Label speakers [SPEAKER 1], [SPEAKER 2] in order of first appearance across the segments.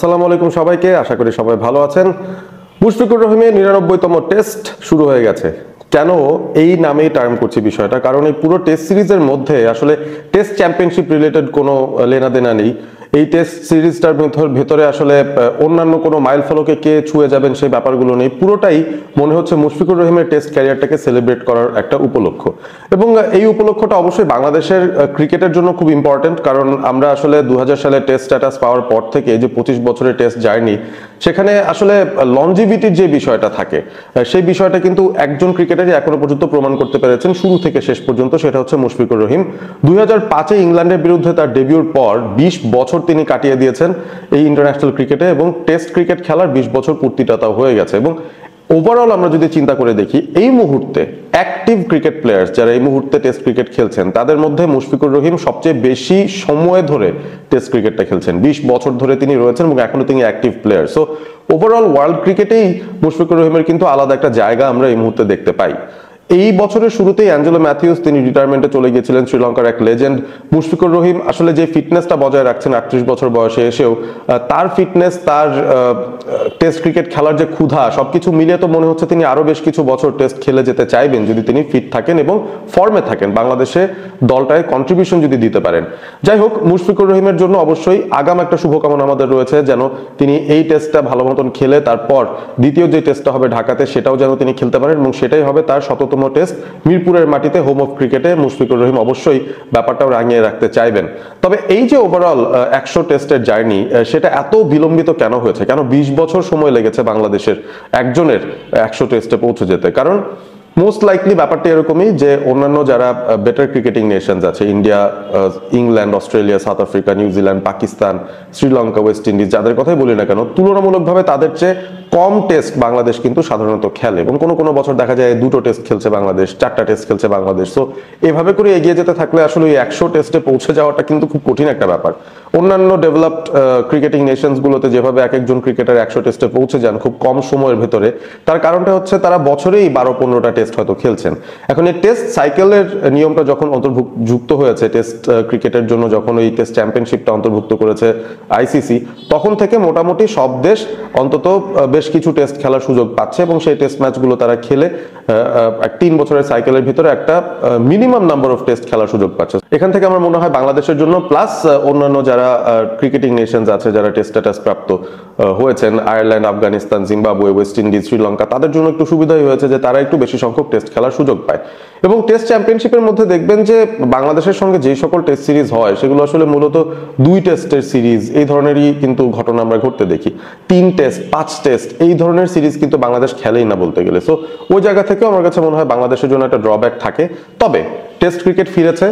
[SPEAKER 1] আসসালামু আলাইকুম সবাইকে, আশা করি সবাই ভালো আছেন। মুশফিকুর রহিমের 99তম টেস্ট শুরু হয়ে গেছে। কেন এই নামেই টার্ম করছি বিষয়টা, কারণ এই পুরো টেস্ট সিরিজের মধ্যে আসলে টেস্ট চ্যাম্পিয়নশিপ রিলেটেড কোনো লেনাদেনা নেই। এই টেস্ট সিরিজটার ভেতরে আসলে অন্যান্য কোনো মাইল ফলকে কে ছুঁয়ে যাবেন সেই ব্যাপারগুলো নেই। পুরোটাই মনে হচ্ছে মুশফিকুর রহিমের টেস্ট ক্যারিয়ারটাকে সেলিব্রেট করার একটা উপলক্ষ, এবং এই উপলক্ষটা অবশ্যই বাংলাদেশের ক্রিকেটের জন্য খুব ইম্পর্টেন্ট। কারণ আমরা আসলে 2000 সালে টেস্ট স্ট্যাটাস পাওয়ার পর থেকে এই যে 25 বছরের টেস্ট জার্নি, সেখানে আসলে লনজিভিটির যে বিষয়টা থাকে সেই বিষয়টা কিন্তু একজন ক্রিকেটারই এখনো পর্যন্ত প্রমাণ করতে পেরেছেন শুরু থেকে শেষ পর্যন্ত, সেটা হচ্ছে মুশফিকুর রহিম। 2005-এ ইংল্যান্ডের বিরুদ্ধে তার ডেবিউর পর 20 বছর তিনি কাটিয়ে দিয়েছেন এই ইন্টারন্যাশনাল ক্রিকেটে, এবং টেস্ট ক্রিকেট খেলার 20 বছর পূর্তিটা তাও হয়ে গেছে। এবং ওভারঅল আমরা যদি চিন্তা করে দেখি, এই মুহূর্তে অ্যাক্টিভ ক্রিকেট প্লেয়ার্স যারা এই মুহূর্তে টেস্ট ক্রিকেট খেলছেন তাদের মধ্যে মুশফিকুর রহিম সবচেয়ে বেশি সময় ধরে টেস্ট ক্রিকেটটা খেলছেন। 20 বছর ধরে তিনি রয়েছেন এবং এখনো তিনি active player. So overall world ক্রিকেটেই মুশফিকুর রহিমের কিন্তু আলাদা একটা জায়গা আমরা এই মুহূর্তে দেখতে পাই। এই বছরের শুরুতেই অ্যাঞ্জেলো ম্যাথিউস তিনি রিটায়ারমেন্টে চলে গিয়েছিলেন, শ্রীলঙ্কার এক লেজেন্ড। মুশফিকুর রহিম আসলে যে ফিটনেসটা বজায় রাখছেন 38 বছর বয়সে এসেও, তার ফিটনেস, তার টেস্ট ক্রিকেট খেলার যে ক্ষুধা, সবকিছু মিলিয়ে তো মনে হচ্ছে তিনি আরো বেশ কিছু বছর টেস্ট খেলে যেতে চাইবেন যদি তিনি ফিট থাকেন এবং ফর্মে থাকেন, বাংলাদেশে দলটায় কন্ট্রিবিউশন যদি দিতে পারেন। যাই হোক, মুশফিকুর রহিমের জন্য অবশ্যই আগাম একটা শুভকামনা আমাদের রয়েছে, যেন তিনি এই টেস্টটা ভালো মতন খেলে তারপর দ্বিতীয় যে টেস্টটা হবে ঢাকাতে সেটাও যেন তিনি খেলতে পারেন, এবং সেটাই হবে তার 100তম টেস্ট মিরপুরের মাটিতে, হোম অফ ক্রিকেটে। মুশফিকুর রহিম অবশ্যই ব্যাপারটাও রাঙিয়ে রাখতে চাইবেন। তবে এই যে ওভারঅল 100 টেস্টের জার্নি, সেটা এত বিলম্বিত কেন হয়েছে, কেন 20 বছর সময় লেগেছে বাংলাদেশের একজনের 100 টেস্টে পৌঁছে যেতে? কারণ মোস্ট লাইকলি ব্যাপারটা এরকমই যে অন্যান্য যারা বেটার ক্রিকেটিং নেশনস আছে, India, England, Australia, south Africa, New Zealand, Pakistan, Sri Lanka, West Indies, যাদের কথাই বলি না কেন, তুলনামূলকভাবে তাদের চেয়ে কম টেস্ট বাংলাদেশ কিন্তু সাধারণত খেলে, এবং কোনো কোনো বছর দেখা যায় 2টো টেস্ট খেলছে বাংলাদেশ, 4টা টেস্ট খেলছে বাংলাদেশ। সো এভাবে করে এগিয়ে যেতে থাকলে আসলে ওই 100 টেস্টে পৌঁছে যাওয়াটা কিন্তু খুব কঠিন একটা ব্যাপার। অন্যান্য ডেভেলপড ক্রিকেটিং নেশনস গুলোতে যেভাবে এক একজন ক্রিকেটার 100 টেস্টে পৌঁছে যান খুব কম সময়ের ভেতরে, তার কারণটা হচ্ছে তারা বছরেই 12-15টা টেস্ট হয়তো খেলছেন। এখন এই টেস্ট সাইকেলের নিয়মটা যখন যুক্ত হয়েছে টেস্ট ক্রিকেটের জন্য, যখন এই টেস্ট চ্যাম্পিয়নশিপটা অন্তর্ভুক্ত করেছে আইসিসি, তখন থেকে মোটামুটি সব দেশ অন্তত বেশ কিছু টেস্ট খেলার সুযোগ পাচ্ছে, এবং সেই টেস্ট ম্যাচগুলো তারা খেলে 3 বছরের সাইকেলের ভিতরে একটা মিনিমাম নাম্বার অফ টেস্ট খেলার সুযোগ পাচ্ছে। এখান থেকে আমার মনে হয় বাংলাদেশের জন্য, প্লাস অন্যান্য যারা ক্রিকেটিং নেশনস আছে যারা টেস্ট স্ট্যাটাস প্রাপ্ত হয়েছেন, Ireland, Afghanistan, Zimbabwe, West Indies, Sri Lanka, তাদের জন্য একটু সুবিধাই হয়েছে যে তারা একটু বেশি সংখ্যক টেস্ট খেলার সুযোগ পায়। এবং টেস্ট চ্যাম্পিয়নশিপের মধ্যে দেখবেন যে বাংলাদেশের সঙ্গে যে সকল টেস্ট সিরিজ হয় সেগুলো আসলে মূলত 2 টেস্টের সিরিজ, এই ধরনেরই কিন্তু ঘটনা আমরা ঘটতে দেখি। 3 টেস্ট, 5 টেস্ট, এই ধরনের সিরিজ কিন্তু বাংলাদেশ খেলেই না বলতে গেলে। সো ওই জায়গা থেকেও আমার কাছে মনে হয় বাংলাদেশের জন্য একটা ড্রব্যাক থাকে। তবে টেস্ট ক্রিকেট ফিরেছে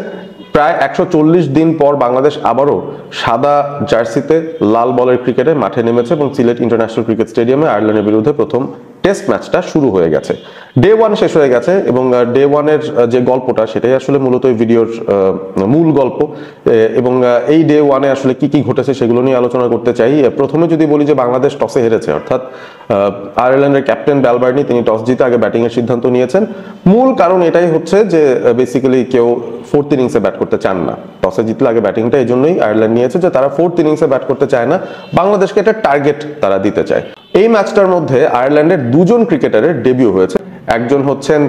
[SPEAKER 1] প্রায় 140 দিন পর, বাংলাদেশ আবারও সাদা জার্সিতে লাল বলের ক্রিকেটে মাঠে নেমেছে, এবং সিলেট ইন্টারন্যাশনাল ক্রিকেট স্টেডিয়ামে আয়ারল্যান্ডের বিরুদ্ধে প্রথম টেস্ট ম্যাচটা শুরু হয়ে গেছে। ডে 1 শেষ হয়ে গেছে, এবং ডে 1-এর যে গল্পটা সেটাই আসলে মূলত এই ভিডিওর মূল গল্প। এবং এই ডে 1-এ আসলে কি কি ঘটেছে সেগুলো নিয়ে আলোচনা করতে চাই। প্রথমে যদি বলি যে বাংলাদেশ টসে হেরেছে, অর্থাৎ আয়ারল্যান্ডের ক্যাপ্টেন ব্যালবার্নি তিনি টস জিতে আগে ব্যাটিং এর সিদ্ধান্ত নিয়েছেন। মূল কারণ এটাই হচ্ছে যে বেসিক্যালি কেউ 4th ইনিংসে ব্যাট করতে চান না। টসে জিতলে আগে ব্যাটিংটা এই জন্যই আয়ারল্যান্ড নিয়েছে যে তারা 4th ইনিংসে ব্যাট করতে চায় না, বাংলাদেশকে একটা টার্গেট তারা দিতে চায়। এই ম্যাচটার মধ্যে আয়ারল্যান্ডের 2 জন ক্রিকেটারের ডেবিউ হয়েছে। একজন হচ্ছেন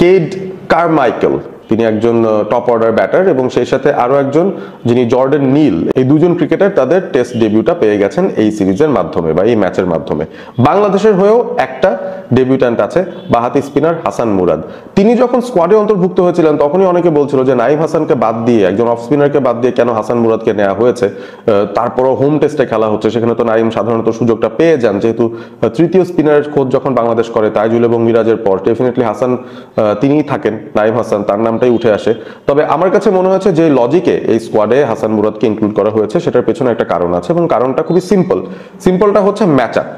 [SPEAKER 1] কেড কারমাইকেল, তিনি একজন টপ অর্ডার ব্যাটার, এবং সেই সাথে আরো একজন যিনি জর্ডেন নীল। এই 2জন ক্রিকেটার তাদের টেস্ট ডেবিউটা পেয়ে গেছেন এই সিরিজের মাধ্যমে বা এই ম্যাচের মাধ্যমে। বাংলাদেশের হয়েও একটা ডেবিউট্যান্ট আছে, বাঁহাতি স্পিনার হাসান মুরাদ। তিনি যখন স্কোয়াডে অন্তর্ভুক্ত হয়েছিলেন তখনই অনেকে বলছিল যে নাইম হাসানকে বাদ দিয়ে, একজন অফ স্পিনারকে বাদ দিয়ে কেন হাসান মুরাদকে নেওয়া হয়েছে। তারপরও হোম টেস্টে খেলা হচ্ছে, সেখানে তো নাইম সাধারণত সুযোগটা পেয়ে যান, যেহেতু তৃতীয় স্পিনারের খোঁজ যখন বাংলাদেশ করে তাইজুল এবং মিরাজের পর, ডেফিনেটলি হাসান তিনিই থাকেন, নাইম হাসান তার নামটাই উঠে আসে। তবে আমার কাছে মনে হচ্ছে যে লজিকে এই স্কোয়াডে হাসান মুরাদকে ইনক্লুড করা হয়েছে সেটার পেছনে একটা কারণ আছে, এবং কারণটা খুবই সিম্পলটা হচ্ছে ম্যাচ আপ।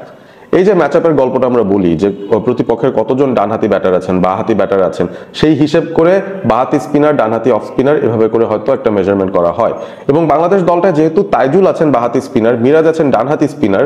[SPEAKER 1] এই যে ম্যাচ আপের গল্পটা আমরা বলি যে প্রতিপক্ষের কতজন ডানহাতি ব্যাটার আছেন, বাঁহাতি ব্যাটার আছেন, সেই হিসেব করে বাঁহাতি স্পিনার, ডানহাতি অফ স্পিনার, এভাবে করে হয়তো একটা মেজারমেন্ট করা হয়। এবং বাংলাদেশ দলটা যেহেতু তাইজুল আছেন বাঁহাতি স্পিনার, মিরাজ আছেন ডানহাতি স্পিনার,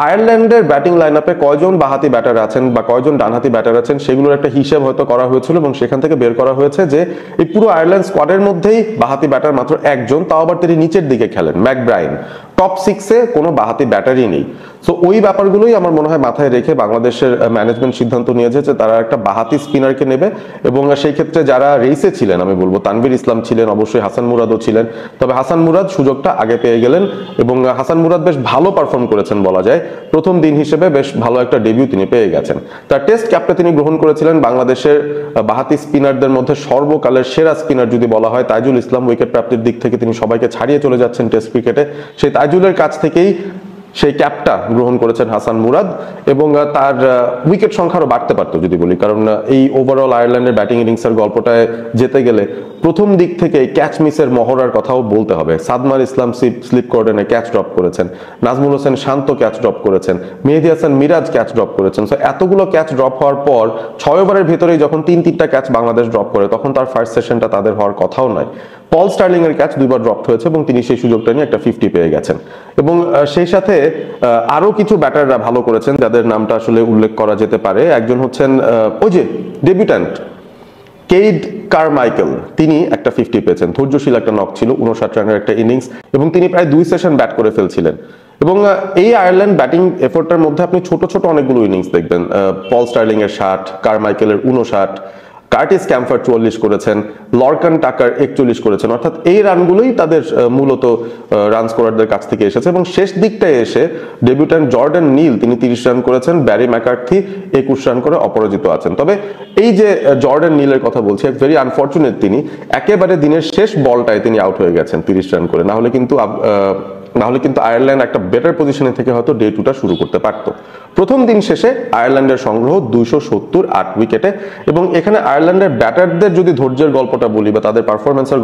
[SPEAKER 1] আয়ারল্যান্ডের ব্যাটিং লাইন আপে কয়জন বাহাতি ব্যাটার আছেন বা কয়জন ডানহাতি ব্যাটার আছেন সেগুলোর একটা হিসেব হয়তো করা হয়েছিল এবং সেখান থেকে বের করা হয়েছে যে এই পুরো আয়ারল্যান্ড স্কোয়াডের মধ্যেই বাহাতি ব্যাটার মাত্র একজন, তাও আবার তিনি নিচের দিকে খেলেন, ম্যাকব্রাইন। টপ 6-এ কোনো বাহাতি ব্যাটারই নেই। সো ওই ব্যাপারগুলোই আমার মনে হয় মাথায় রেখে বাংলাদেশের ম্যানেজমেন্ট সিদ্ধান্ত নিয়েছে যে তারা একটা বাহাতি স্পিনারকে নেবে এবং সেই ক্ষেত্রে যারা রেসে ছিলেন আমি বলবো তানভীর ইসলাম ছিলেন, অবশ্যই হাসান মুরাদও ছিলেন। তবে হাসান মুরাদ সুযোগটা আগে পেয়ে গেলেন এবং হাসান মুরাদ বেশ ভালো পারফর্ম করেছেন বলা যায়। প্রথম দিন হিসেবে বেশ ভালো একটা ডেবিউ তিনি পেয়ে গেছেন। তার টেস্ট ক্যাপটা তিনি গ্রহণ করেছিলেন। বাংলাদেশের বাহাতি স্পিনারদের মধ্যে সর্বকালের সেরা স্পিনার যদি বলা হয় তাইজুল ইসলাম, উইকেট প্রাপ্তির দিক থেকে তিনি সবাইকে ছাড়িয়ে চলে যাচ্ছেন টেস্ট ক্রিকেটে। সেই তাইজুলের কাছ থেকেই সেই ক্যাপটা গ্রহণ করেছেন হাসান মুরাদ এবং তার উইকেট সংখ্যারও বাড়তে পারতো যদি বলি, কারণ এই ওভারঅল আয়ারল্যান্ডের ব্যাটিং ইনিংসের গল্পটায় যেতে গেলে প্রথম দিক থেকে ক্যাচ মিসের মহড়ার কথাও বলতে হবে। সাদমান ইসলাম স্লিপ কর্ডেনে ক্যাচ ড্রপ করেছেন, নাজমুল হোসেন শান্ত ক্যাচ ড্রপ করেছেন, মেহেদী হাসান মিরাজ ক্যাচ ড্রপ করেছেন। সো এতগুলো ক্যাচ ড্রপ হওয়ার পর 6 ওভারের ভেতরেই যখন 3-3টা ক্যাচ বাংলাদেশ ড্রপ করে তখন তার ফার্স্ট সেশনটা তাদের হওয়ার কথাও নয়। পল স্টার্লিং এর ক্যাচ 2বার ড্রপ হয়েছে এবং তিনি সেই সুযোগটা নিয়ে একটা 50 পেয়ে গেছেন এবং সেই সাথে আরো কিছু ব্যাটাররা ভালো করেছেন যাদের নামটা আসলে উল্লেখ করা যেতে পারে। একজন হচ্ছেন ওই যে ডেবিউট্যান্ট কেইড কারমাইকেল, তিনি একটা 50 পেয়েছেন। ধৈর্যশীল একটা নক ছিল, 59 রানের একটা ইনিংস এবং তিনি প্রায় 2 সেশন ব্যাট করে ফেলছিলেন। এবং এই আয়ারল্যান্ড ব্যাটিং এফোর্টের মধ্যে আপনি ছোট ছোট অনেকগুলো ইনিংস দেখবেন। পল স্টার্লিং এর 60, কারমাইকেলের 59, কার্টিস ক্যাম্পার 44 করেছেন, লরকান টাকার 41 করেছেন। অর্থাৎ এই রানগুলোই তাদের মূলত রান স্কোরারদের কাছ থেকে এসেছে এবং শেষ দিকটায় এসে ডেবিউট্যান্ট জর্ডান নীল তিনি 30 রান করেছেন, ব্যারি ম্যাকার্থি 21 রান করে অপরাজিত আছেন। তবে এই যে জর্ডান নীলের কথা বলছি, ভেরি আনফরচুনেট, তিনি একেবারে দিনের শেষ বলটায় তিনি আউট হয়ে গেছেন 30 রান করে, না হলে কিন্তু আয়ারল্যান্ড একটা বেটার পজিশনে থেকে হয়তো ডে 2টা শুরু করতে পারত। প্রথম দিন শেষে আয়ারল্যান্ডের সংগ্রহ 278 উইকেটে এবং এখানে আয়ারল্যান্ডের ব্যাটারদের যদি ধৈর্যের গল্পটা বলি বা তাদের পারফরমেন্সের